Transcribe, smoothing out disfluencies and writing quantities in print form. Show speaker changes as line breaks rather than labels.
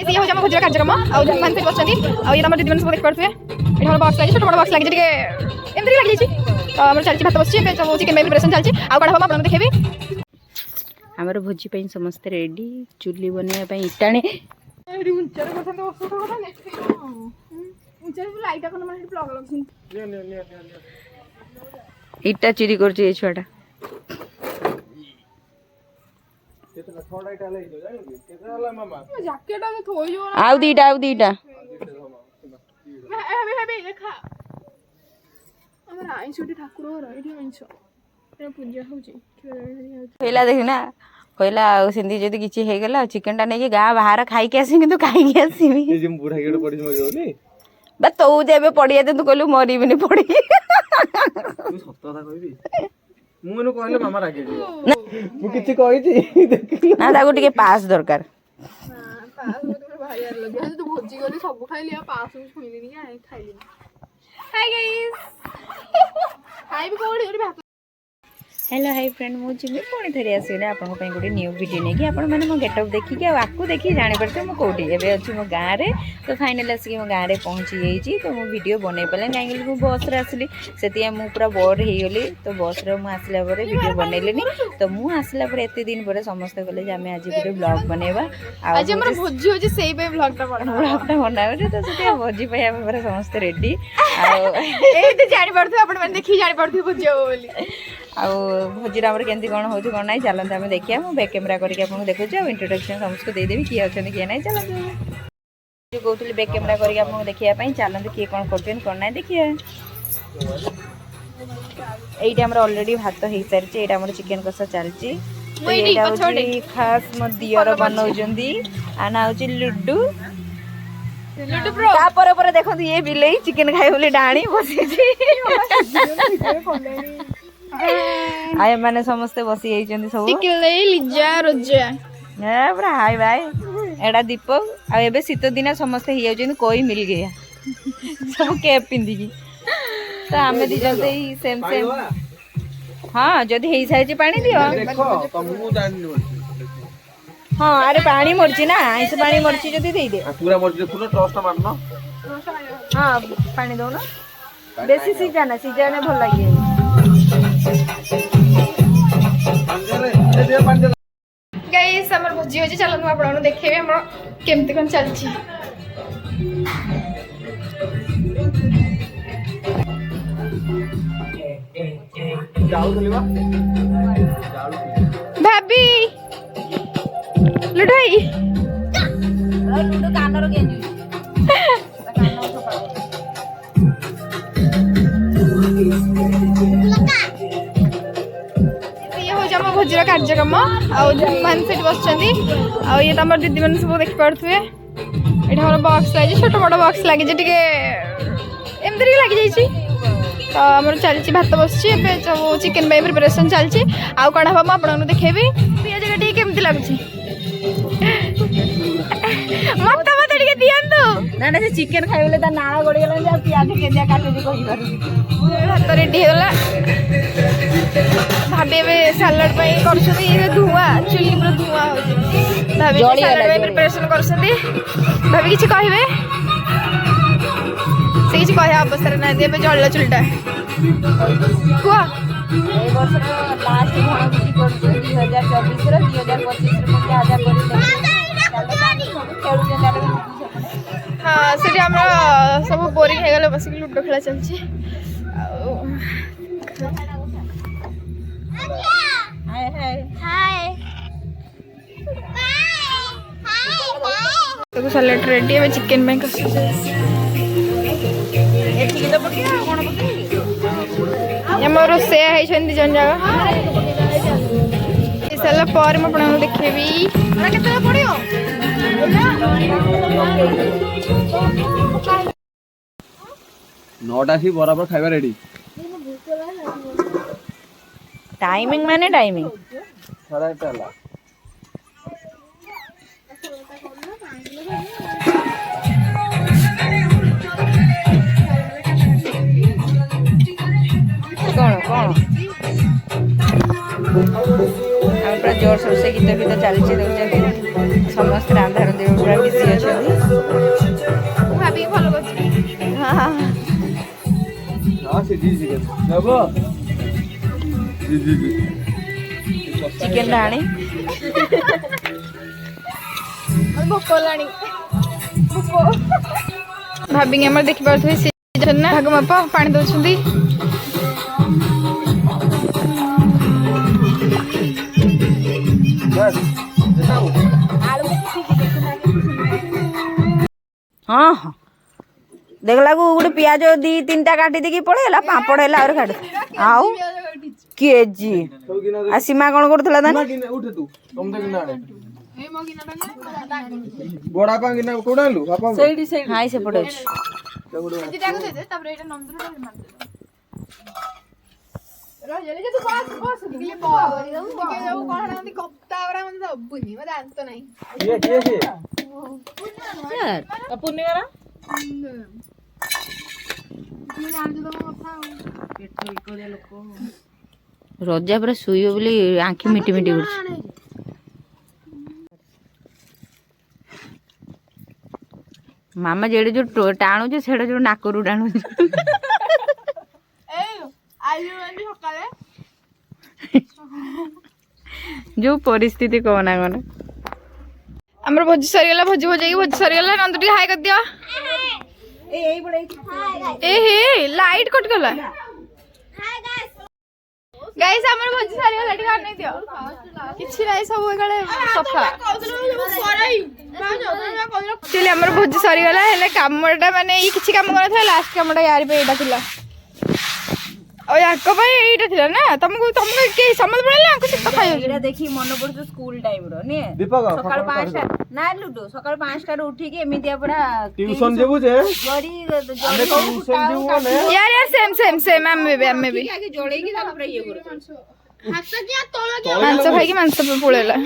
ये हो भोजन कार्यक्रम आने बच्चे ये आम दीदी मैंने सब देखिए ये बक्स लगे छोट बड़ बक्स लगे एमती लगी तो आम चलती भात बस सब चिकेन प्रिपरेशन चलती आड़ हम आपको देखेबी
आमर भोजी समस्ते रेडी चुली बनवाई इटाणे इटा चुरी कर छुआटा आउ दीटा पहला देख ना कहला सेंदी जदी किछि हे गेला चिकन टा नहीं गाँ बाहर खाई के आसी किंतु खाई के आसी बा तो जेबे पड़िया तू कहलु मरी बिनी पड़ी
तू सत्य कथा कहबी मु एनु कहले मामा रागे मु किछि कहिछि
ना ताको टिके पास दरकार
पास तो भाई यार लगे तो भोजी गली सब खाई लिया पास छुईनी नहीं खाइली हाय गाइस हाय भी कोड़ी भात
हेलो हाय फ्रेंड मु जिमी पुणी थरी आसी ना आपन को गोटे न्यू वीडियो नहीं कि आपन माने मो गेटअप देखि के आकु देखि जानि परते मो कोठी एबे अछि मो गां रे तो फाइनल आसी मो गां रे पहुंची जाईची तो मो वीडियो बनै पले काहे मो बस रे आसली सेतिया मु पूरा बोर हे गेली तो बस रे मु आसला परे वीडियो बनैलेनी तो मु आसला परे एते दिन परे समस्त कहले जे हमें आज वीडियो ब्लॉग बनेबा
आज हमर भोजी हो जे सेही पे ब्लॉग टा
बनावे तो सेतिया भोजी पे हम परे समस्त रेडी आ
ए तो जानि परते आपन माने देखि जानि परते भोजी हो बोली
आ भोजी आमर केमती कौन हो कौन ना चलते आम देखिए मुझे बैक कैमेरा करके आपको देखुचे और इंट्रोडक्शन समस्त देदेवी किए अच्छा किए ना चलते जो कहते बैक कैमेरा करके आपको देखिए चलते किए कौन कर कौन ना देखिए ये ऑलरेडी भात हो सारी ये चिकेन कषा चलती खास मो दियर बनाऊँगी आना हूँ लुडू तापर देखो ये बिलई चिकेन खाए बोली डाणी बसी आए माने समस्ते बसी जाइछन सब
टिकले लिजा रोजा
ए पूरा हाय भाई एडा दीपक आ एबे शीत दिन समस्ते ही जाइछन कोई मिल गया सब कैप पिंदी की तो हमें दी जल्दी सेम सेम हां जदी हेई साइज पानी दियो
देखो तुमको जानि
हां अरे पानी मरची ना आइस पानी मरची जदी देई दे
पूरा मरची देखुनो टॉस्ट मारनो
हां पानी दो ना बेसी सीजाना सीजाने भल लागे
गाइस हमर भोजी हो जे चलनु आपण देखिबे हमर केमते कोन चलची
जाऊ खलिबा
भाभी लुढाई
लुडू कानर गेंजू
भोजर कार्यक्रम आने बस ये तो दीदी मैंने सब देखिपे ये बक्स लगे छोट बड़ बक्स लगे एमती लगी तो आम चलती भात बस सब चिकेन प्रिपरेशन चलती आउ कड़ा हम आपको देखेबी ये जगह केमती लगुच मत मत दिंतु
ना से चिकेन खाइबले ता नाळ गड़ी गला प्याज केदिया काटि कहि पारु
भात रेडी होला भाभी ए सलाड कर धुआं चुली पूरा धुआं हो भाभी सलाड प्रिपरेशन कर भाभी किसी कहे से किसी कह अवसर ना जल चुलटा कह
लास्ट भण 2024
हाँ से सब बोरिंग हो गला बस लुडो खेला चलती तो सलाड रेडी है चिकेन में रोसे है जन जगह सारा पर मुझे देखेबी पड़ो
नौटा ही बराबर खाइबा रेडी
टाइमिंग माने टाइमिंग
सारा एटाला
कौन कौन हम पूरा जोर शोर से गीत चलती देखते ସମସ୍ତେ ରାନ୍ଧା ରାନ୍ଧି ପୁରା ବିଜି ଅଛନ୍ତି।
ମୁଁ ଭାବିକି ଭଲ କରୁଛି।
ହଁ ଚିକେନ ଆଣି
ଭୋକ ହେଲାଣି। ଭାବିକି ଆମର ଦେଖିପାରୁଥିବେ ସେ ନା ଭାଗ ମାପ ପାଣି ଦଉଛନ୍ତି।
ହଁ ହଁ ଦେଖିଲାକୁ ଗୋଟେ ପିଆଜ 2-3ଟା କାଟି ଦେଇକି ପଳେଇଲା ପାମ୍ପଡ଼ ହେଲା ଆହୁରି କାଟି ଆଉ କେଜି ଆଉ ସୀମା କ'ଣ କରୁଥିଲା ତାନେ ହାଇ ସେପଟେ ଅଛି ରଜା ପୁରା ଶୋଇବ ବୋଲି ଆଖି ମିଟି ମିଟି ଉଠୁଛି। ମାମା ଯେଡେ ଯୋଉ ଟାଣୁଛି ସେଡେ ଯୋଉ ନାକରୁ ଟାଣୁଛି। ଯୋଉ ପରିସ୍ଥିତି କହନା କହନା।
ଆମର ଭୋଜି ସରିଗଲା। ଭୋଜି ସରିଗଲା। ନନ୍ଦୁ ଟିକେ ହାଇ କରିଦିଅ। ଏ ହେ ଲାଇଟ୍ କଟିଗଲା। ଗାଇସ୍ ଆମର ଭୋଜି ସରିଗଲା। ଟିକେ ଅନେଇ ଦିଅ। କିଛି ନାହିଁ ସବୁ ଏକାଳେ ସଫା। ଆକ୍ଚୁଆଲି ଆମର ଭୋଜି ସରିଗଲା ହେଲେ କାମଟା ମାନେ ଏଇ କିଛି କାମ କରିନଥିଲା। ଲାଷ୍ଟ କାମଟା ୟାର ପାଇଁ ଏଇଟା ଥିଲା ଆଉ ୟାଙ୍କ ପାଇଁ ଏଇଟା ଥିଲା ନା। ତମକୁ କେହି ସମସ୍ତେ ପଳେଇଲେ ଆଙ୍କୁ ଶୀତ ଖାଇଯାଉଛି।
ଦେଖି ମନେ ପଡୁଛି ସ୍କୁଲ ଟାଇମ ର ନିଏ ସକାଳ 5ଟା ନା ଲୁଡୁ ସକାଳ 5ଟାରୁ ଉଠିକି ଏମିତିଆ ପୁରା
ଟ୍ୟୁସନ ଯିବୁ ଯେ
यार सेम ଆମେ ବି
ଜଳେଇକି ତାପରେ ଇଏ କରୁଛୁ
ମାଂସ ଖାଇକି ମାଂସ ପଳେଇଲା।